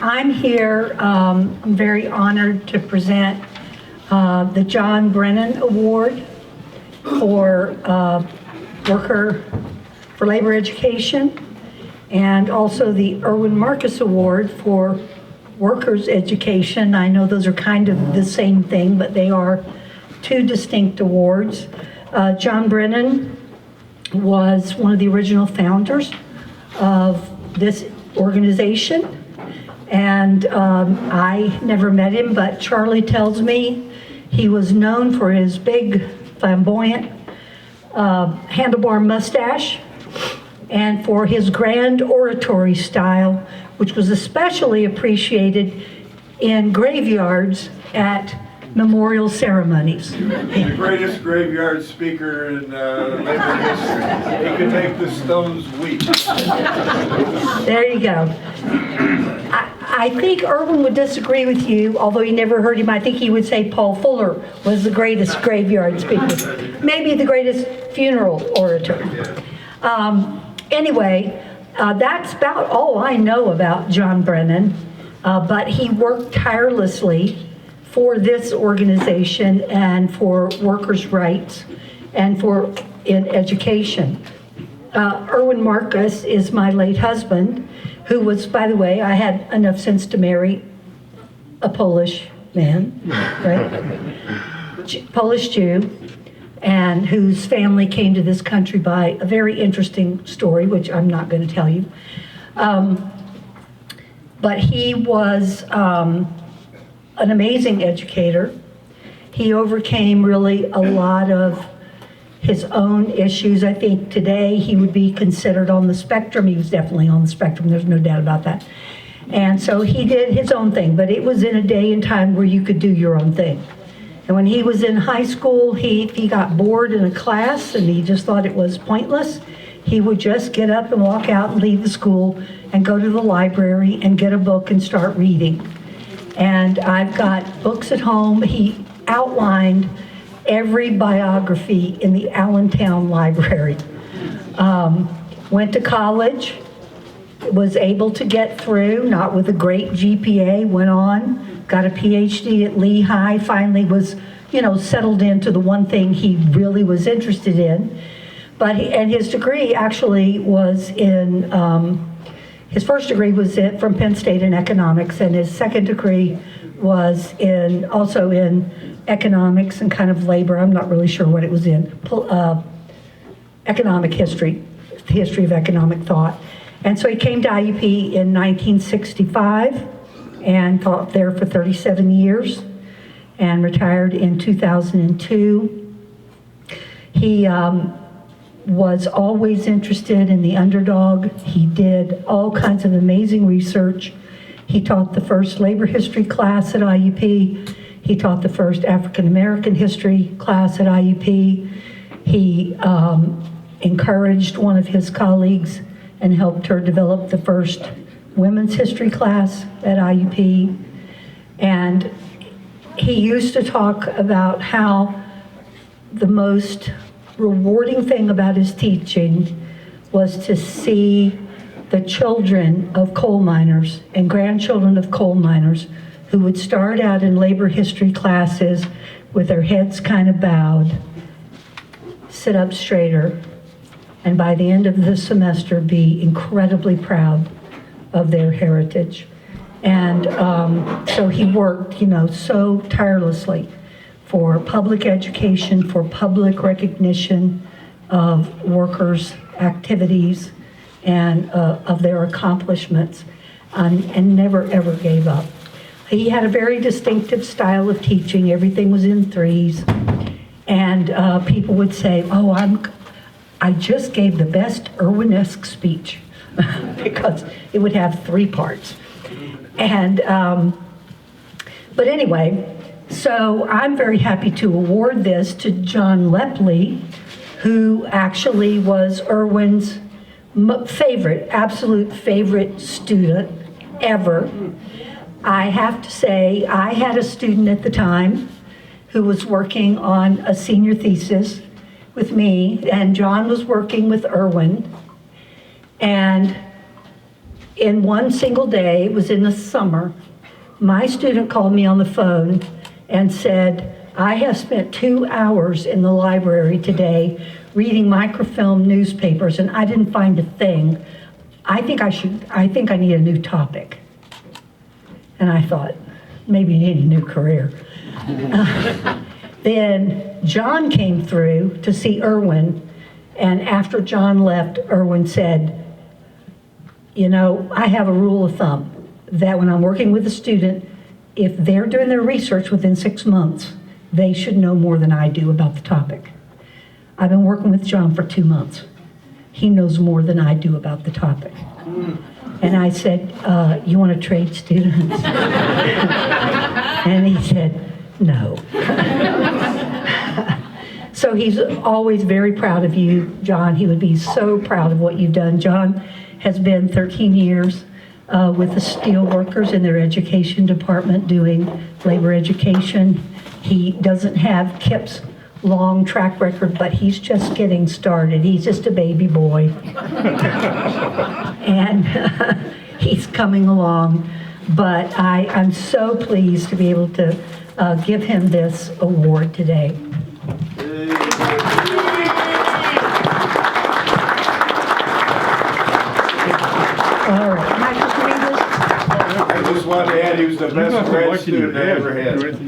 I'm here, I'm very honored to present the John Brennan Award for Worker for Labor Education, and also the Erwin Marcus Award for Workers Education. I know those are kind of the same thing, but they are two distinct awards. John Brennan was one of the original founders of this organization, and I never met him, but Charlie tells me he was known for his big, flamboyant handlebar mustache and for his grand oratory style, which was especially appreciated in graveyards at memorial ceremonies. The greatest graveyard speaker in labor history. He could make the stones weep. There you go. I think Erwin would disagree with you, although he never heard him. I think he would say Paul Fuller was the greatest graveyard speaker, maybe the greatest funeral orator. Anyway, that's about all I know about John Brennan, but he worked tirelessly for this organization and for workers' rights and in education. Erwin Marcus is my late husband, who was, by the way, I had enough sense to marry a Polish man, right? Polish Jew, and whose family came to this country by a very interesting story, which I'm not going to tell you. But he was an amazing educator. He overcame really a lot of his own issues. I think today he would be considered on the spectrum. He was definitely on the spectrum, there's no doubt about that. And so he did his own thing, but it was in a day and time where you could do your own thing. And when he was in high school, if he got bored in a class and he just thought it was pointless, he would just get up and walk out and leave the school and go to the library and get a book and start reading. And I've got books at home. He outlined every biography in the Allentown Library. Went to college, was able to get through, not with a great GPA, went on, got a PhD at Lehigh, finally was, settled into the one thing he really was interested in. And his degree actually was in, his first degree was from Penn State in economics, and his second degree was also in economics and kind of labor. I'm not really sure what it was in. Economic history, the history of economic thought. And so he came to IUP in 1965 and taught there for 37 years and retired in 2002. He was always interested in the underdog. He did all kinds of amazing research. He taught the first labor history class at IUP. He taught the first African American history class at IUP. He encouraged one of his colleagues and helped her develop the first women's history class at IUP. And he used to talk about how the most rewarding thing about his teaching was to see the children of coal miners and grandchildren of coal miners who would start out in labor history classes with their heads kind of bowed, sit up straighter, and by the end of this semester be incredibly proud of their heritage. And so he worked, so tirelessly for public education, for public recognition of workers' activities and of their accomplishments, and never ever gave up. He had a very distinctive style of teaching. Everything was in threes. And people would say, oh, I just gave the best Irwin-esque speech because it would have 3 parts. And, but anyway, so I'm very happy to award this to John Lepley, who actually was Irwin's absolute favorite student ever. I have to say, I had a student at the time who was working on a senior thesis with me, and John was working with Irwin. And in one single day, it was in the summer, my student called me on the phone and said, I have spent 2 hours in the library today reading microfilm newspapers, and I didn't find a thing. I think I need a new topic. And I thought, maybe you need a new career. Then John came through to see Irwin, and after John left, Irwin said, I have a rule of thumb that when I'm working with a student, if they're doing their research within 6 months, they should know more than I do about the topic. I've been working with John for 2 months. He knows more than I do about the topic. And I said, you want to trade students? And he said, no. So he's always very proud of you, John. He would be so proud of what you've done. John has been 13 years with the steel workers in their education department doing labor education. He doesn't have Kip's long track record, but he's just getting started. He's just a baby boy. And he's coming along. But I'm so pleased to be able to give him this award today. All right, am I supposed to read this? I just wanted to add, he was the best grad student I ever had. What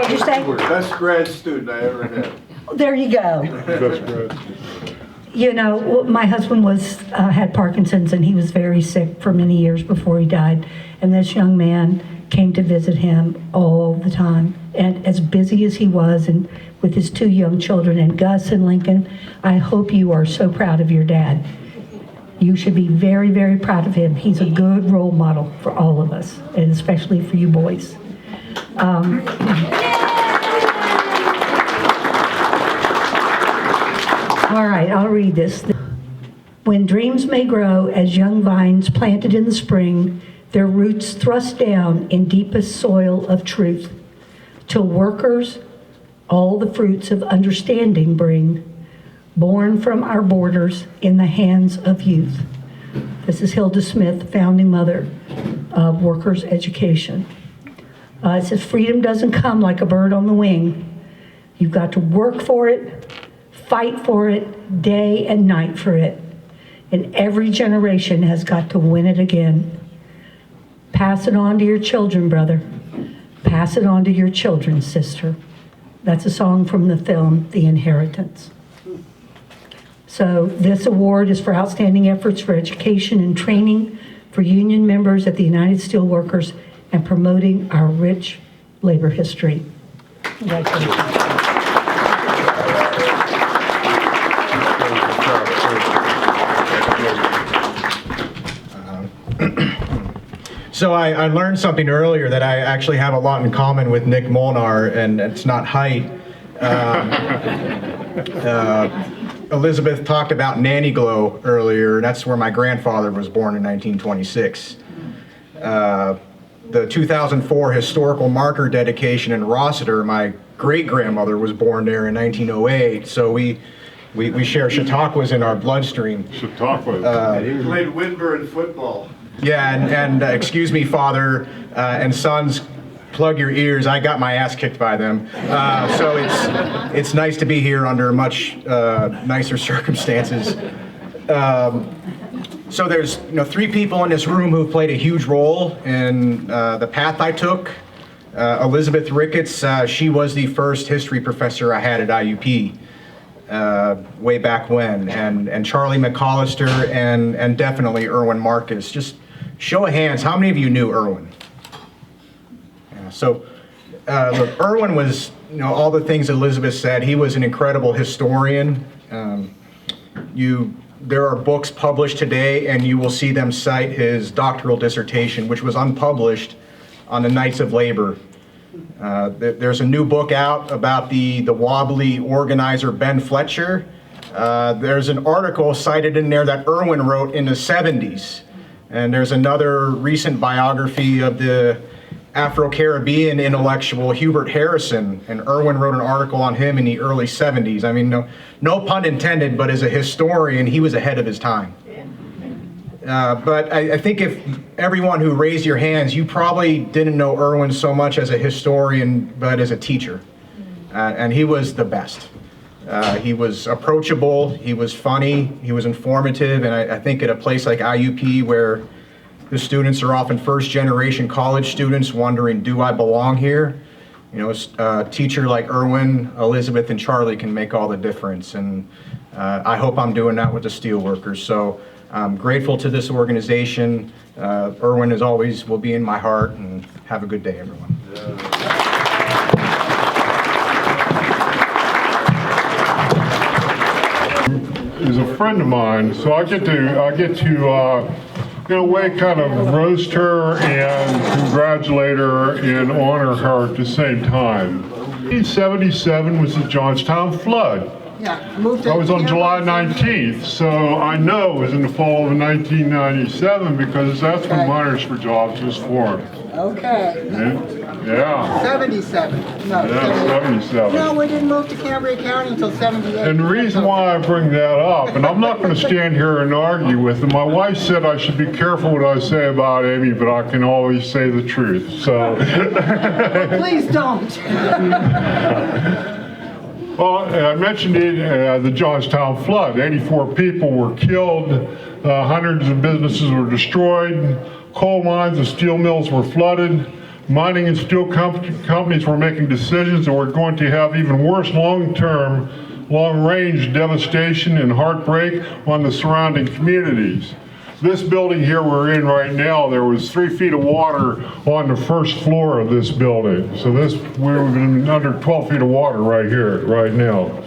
did you say? Best grad student I ever had. There you go. Best grad. My husband had Parkinson's, and he was very sick for many years before he died. And this young man came to visit him all the time. And as busy as he was, and with his 2 young children, and Gus and Lincoln, I hope you are so proud of your dad. You should be very, very proud of him. He's a good role model for all of us, and especially for you boys. All right, I'll read this. When dreams may grow as young vines planted in the spring, their roots thrust down in deepest soil of truth, till workers all the fruits of understanding bring, born from our borders in the hands of youth. This is Hilda Smith, founding mother of workers' education. It says, freedom doesn't come like a bird on the wing. You've got to work for it, fight for it, day and night for it. And every generation has got to win it again. Pass it on to your children, brother. Pass it on to your children, sister. That's a song from the film, The Inheritance. So this award is for outstanding efforts for education and training for union members at the United Steelworkers and promoting our rich labor history. Congratulations. So I learned something earlier that I actually have a lot in common with Nick Molnar, and it's not height. Elizabeth talked about Nanny Glow earlier, and that's where my grandfather was born in 1926. The 2004 historical marker dedication in Rossiter, my great-grandmother was born there in 1908, so we share Chautauquas in our bloodstream. Chautauquas. He played Winburn football. Yeah, and excuse me, father and sons plug your ears. I got my ass kicked by them. So it's nice to be here under much nicer circumstances. So there's 3 people in this room who've played a huge role in the path I took. Elizabeth Ricketts, she was the first history professor I had at IUP way back when, and Charlie McCollester, and definitely Erwin Marcus. Just show of hands, how many of you knew Erwin? Yeah, so look, Erwin was, all the things Elizabeth said. He was an incredible historian. There are books published today, and you will see them cite his doctoral dissertation, which was unpublished, on the Knights of Labor. There's a new book out about the Wobbly organizer Ben Fletcher. There's an article cited in there that Erwin wrote in the 70s. And there's another recent biography of the Afro-Caribbean intellectual Hubert Harrison, and Erwin wrote an article on him in the early 70s. I mean, no pun intended, but as a historian, he was ahead of his time. But I think if everyone who raised your hands, you probably didn't know Erwin so much as a historian, but as a teacher. And he was the best. He was approachable, he was funny, he was informative, and I think at a place like IUP where the students are often first-generation college students wondering, do I belong here? A teacher like Erwin, Elizabeth, and Charlie can make all the difference, and I hope I'm doing that with the steelworkers. So I'm grateful to this organization. Erwin, as always, will be in my heart, and have a good day, everyone. Is a friend of mine, so I get to in a way kind of roast her and congratulate her and honor her at the same time. 1977 was the Johnstown flood. Yeah, moved I was on July 19th, so I know it was in the fall of 1997 because that's when Miners for Jobs was formed. Okay. Yeah. 77. No, Yeah, 77. No, we didn't move to Cambria County until 78. And the reason why I bring that up, and I'm not going to stand here and argue with them. My wife said I should be careful what I say about Amy, but I can always say the truth. So. Please don't. Well, I mentioned it, the Johnstown flood. 84 people were killed. Hundreds of businesses were destroyed. Coal mines and steel mills were flooded. Mining and steel companies were making decisions that were going to have even worse long-term, long-range devastation and heartbreak on the surrounding communities. This building here we're in right now, there was 3 feet of water on the first floor of this building. So we're under 12 feet of water right here, right now.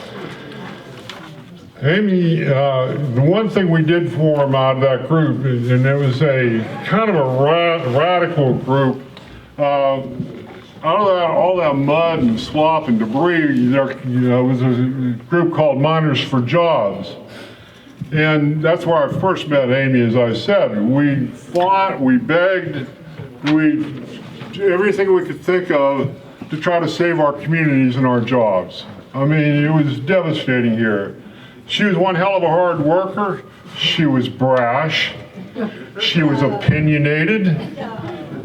Amy, the one thing we did form out of that group, and it was a kind of a radical group, out of all that mud and slop and debris, there was a group called Miners for Jobs. And that's where I first met Amy, as I said. We fought, we begged, everything we could think of to try to save our communities and our jobs. I mean, it was devastating here. She was one hell of a hard worker. She was brash. She was opinionated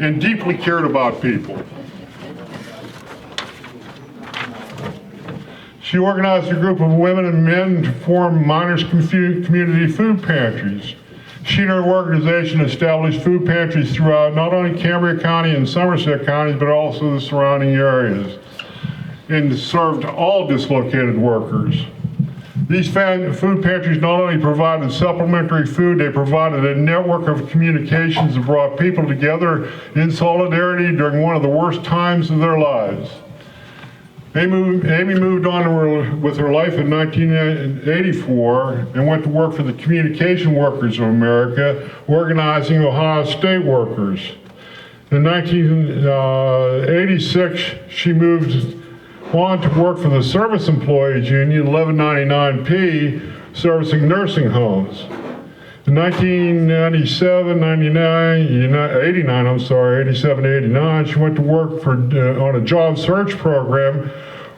and deeply cared about people. She organized a group of women and men to form Miners Community Food Pantries. She and her organization established food pantries throughout not only Cambria County and Somerset counties, but also the surrounding areas, and served all dislocated workers. These food pantries not only provided supplementary food, they provided a network of communications that brought people together in solidarity during one of the worst times of their lives. Amy moved on with her life in 1984 and went to work for the Communication Workers of America, organizing Ohio State workers. In 1986, she moved on to work for the Service Employees Union, 1199P, servicing nursing homes. In 1987 to 89, she went to work on a job search program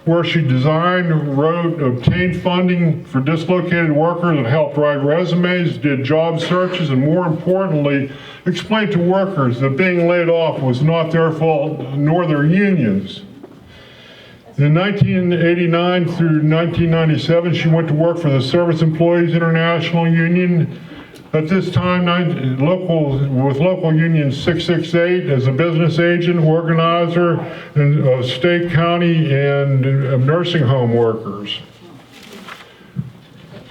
where she designed, wrote, obtained funding for dislocated workers and helped write resumes, did job searches, and more importantly, explained to workers that being laid off was not their fault nor their unions. In 1989 through 1997, she went to work for the Service Employees International Union. At this time, with local union 668 as a business agent, organizer of state, county, and nursing home workers.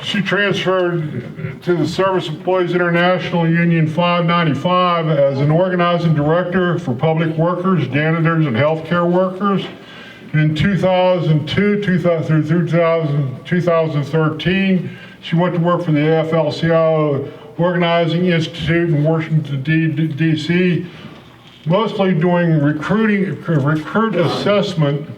She transferred to the Service Employees International Union 595 as an organizing director for public workers, janitors, and healthcare workers. In 2002 through 2013, she went to work for the AFL-CIO Organizing Institute in Washington, D.C., mostly doing recruit assessment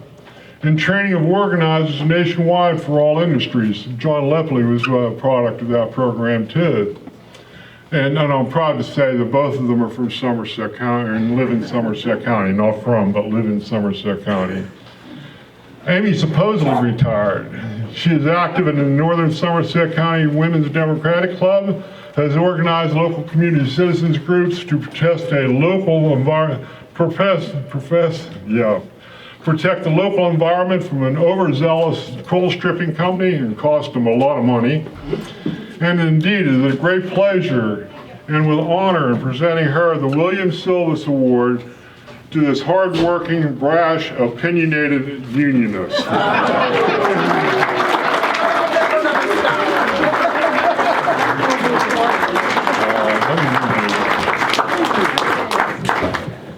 and training of organizers nationwide for all industries. John Lepley was a product of that program too. And I'm proud to say that both of them are from Somerset County and live in Somerset County, not from, but live in Somerset County. Amy supposedly retired. She is active in the Northern Somerset County Women's Democratic Club, has organized local community citizens groups to protect the local environment from an overzealous coal stripping company and cost them a lot of money. And indeed, it is a great pleasure and with honor in presenting her the William Silvis Award to this hardworking, brash, opinionated unionist.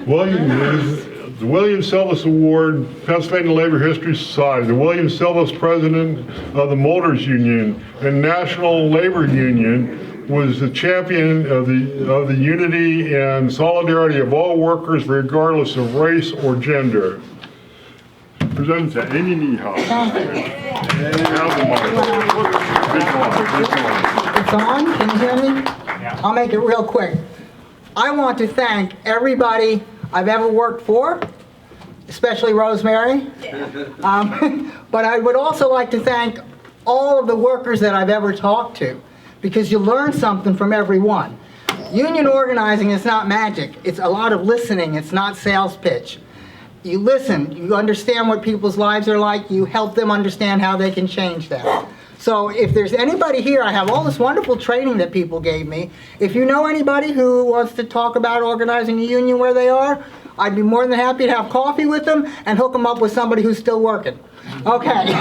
The William Silvis Award, Pennsylvania Labor History Society, the William Silvis President of the Molders Union and National Labor Union, was the champion of the unity and solidarity of all workers regardless of race or gender. Presented to Amy Niehaus. It's on, can you hear me? I'll make it real quick. I want to thank everybody I've ever worked for, especially Rosemary. But I would also like to thank all of the workers that I've ever talked to, because you learn something from every one. Union organizing is not magic. It's a lot of listening. It's not sales pitch. You listen, you understand what people's lives are like, you help them understand how they can change that. So if there's anybody here, I have all this wonderful training that people gave me. If you know anybody who wants to talk about organizing a union where they are, I'd be more than happy to have coffee with them and hook them up with somebody who's still working. Okay.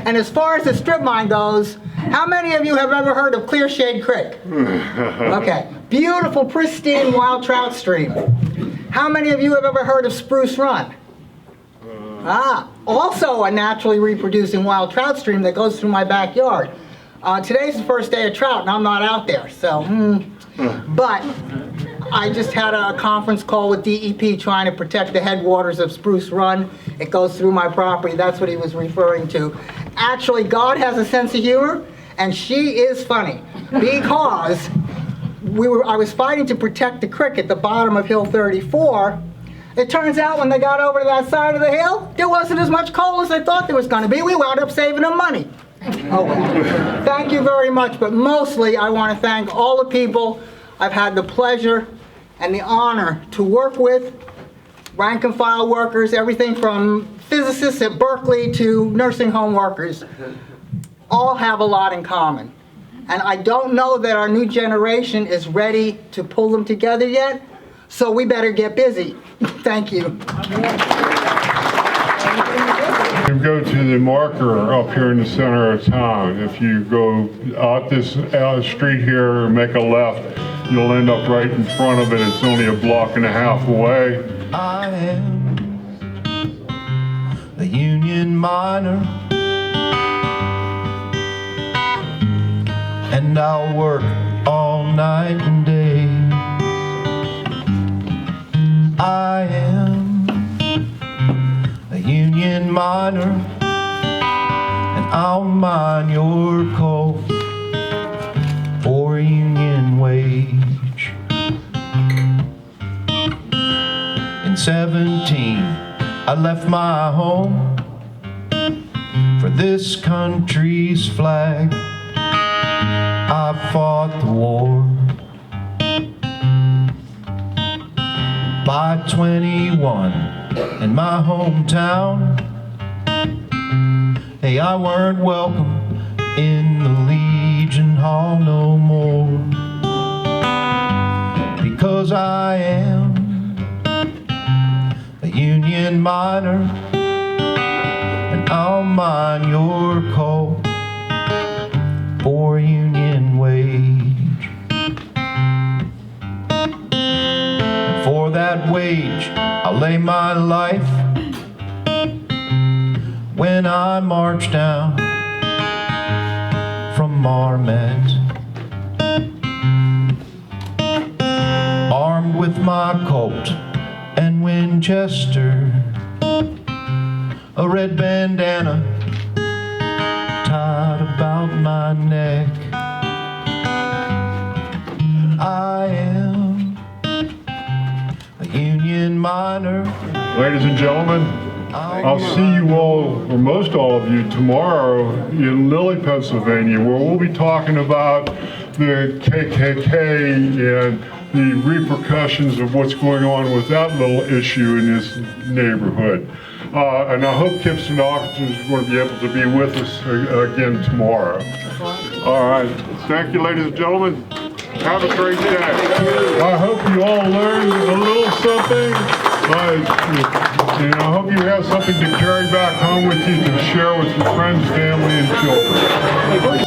And as far as the strip mine goes, how many of you have ever heard of Clear Shade Creek? Okay. Beautiful, pristine wild trout stream. How many of you have ever heard of Spruce Run? Also a naturally reproducing wild trout stream that goes through my backyard. Today's the first day of trout and I'm not out there, so, but I just had a conference call with DEP trying to protect the headwaters of Spruce Run. It goes through my property, that's what he was referring to. Actually, God has a sense of humor, and she is funny, because I was fighting to protect the creek at the bottom of Hill 34. It turns out when they got over to that side of the hill, there wasn't as much coal as they thought there was going to be. We wound up saving them money. Oh, well. Thank you very much, but mostly I want to thank all the people I've had the pleasure and the honor to work with, rank and file workers, everything from physicists at Berkeley to nursing home workers. All have a lot in common. And I don't know that our new generation is ready to pull them together yet, so we better get busy. Thank you. You go to the marker up here in the center of town. If you go out this street here and make a left, you'll end up right in front of it. It's only a block and a half away. I am a union miner, and I'll work all night and day. I am a union miner, and I'll mine your coal for a union wage. In 17, I left my home this country's flag. I fought the war. By 21 in my hometown, hey, I weren't welcome in the Legion Hall no more, because I am a Union miner, and I'll mine your coal for a Union wage. And for that wage, I'll lay my life when I march down from Marmet, armed with my Colt and Winchester, a red bandana tied about my neck. I am a Union miner. Ladies and gentlemen, I'll see you all, or most all of you, tomorrow in Lilly, Pennsylvania, where we'll be talking about the KKK and the repercussions of what's going on with that little issue in this neighborhood. And I hope Kip Sinatra is going to be able to be with us again tomorrow. All right. Thank you, ladies and gentlemen. Have a great day. I hope you all learned a little something. And I hope you have something to carry back home with you to share with your friends, family, and children.